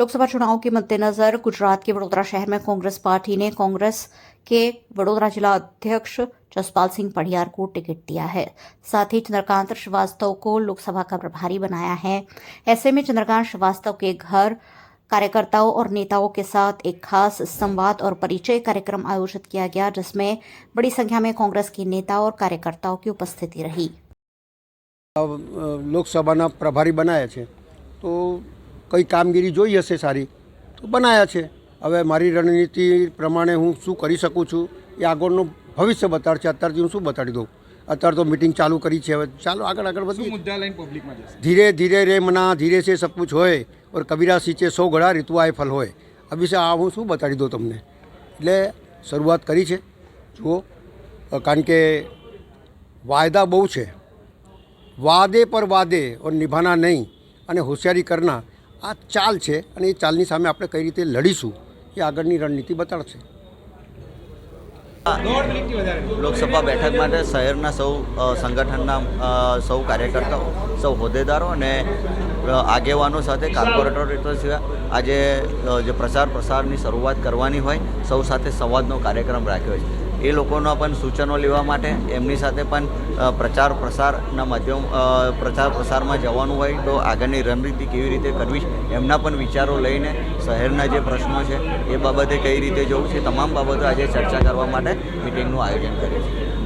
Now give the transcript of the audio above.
लोकसभा चुनाव के मद्देनजर गुजरात के वडोदरा शहर में कांग्रेस पार्टी ने कांग्रेस के वडोदरा जिला अध्यक्ष जसपाल सिंह पढ़ियार को टिकट दिया है। साथ ही चंद्रकांत श्रीवास्तव को लोकसभा का प्रभारी बनाया है। ऐसे में चंद्रकांत श्रीवास्तव के घर कार्यकर्ताओं और नेताओं के साथ एक खास संवाद और परिचय कार्यक्रम आयोजित किया गया, जिसमें बड़ी संख्या में कांग्रेस के नेताओं और कार्यकर्ताओं की उपस्थिति रही। લોકસભાના પ્રભારી બનાયા છે તો કઈ કામગીરી જોઈ હશે સારી તો બનાયા છે। હવે મારી રણનીતિ પ્રમાણે હું શું કરી શકું છું એ આગળનું ભવિષ્ય બતાડશે। અત્યારથી હું શું બતાડી દઉં? અત્યારે તો મીટિંગ ચાલુ કરી છે, હવે ચાલો આગળ આગળ વધીએ। मुद्दा लाइन पब्लिक में जैसे धीरे धीरे रे मना धीरे से सब कुछ होए और कबीरा सींचे 100 घड़ा ऋतु आए फल होए। अभी से आ હું શું બતાડી દઉં તમને? એટલે શરૂઆત કરી છે જુઓ, કારણ કે વાયદા બહુ છે, વાદે પર વાદે और નિભાના નહીં અને હોશિયારી કરના આ ચાલ છે અને એ ચાલની સામે આપણે કઈ રીતે લડીશું એ આગળની રણનીતિ બતાડશે। લોકસભા બેઠક માટે શહેરના સૌ સંગઠનના સૌ કાર્યકર્તાઓ, સૌ હોદ્દેદારો અને આગેવાનો સાથે કોર્પોરેટરો સિવાય આજે જે પ્રસારની શરૂઆત કરવાની હોય સૌ સાથે સંવાદનો કાર્યક્રમ રાખ્યો છે। એ લોકોના પણ સૂચનો લેવા માટે એમની સાથે પણ પ્રચાર પ્રસારમાં જવાનું હોય તો આગળની રણનીતિ કેવી રીતે કરવી એમના પણ વિચારો લઈને શહેરના જે પ્રશ્નો છે એ બાબતે કઈ રીતે જવું છે તમામ બાબતો આજે ચર્ચા કરવા માટે મીટિંગનું આયોજન કર્યું છે।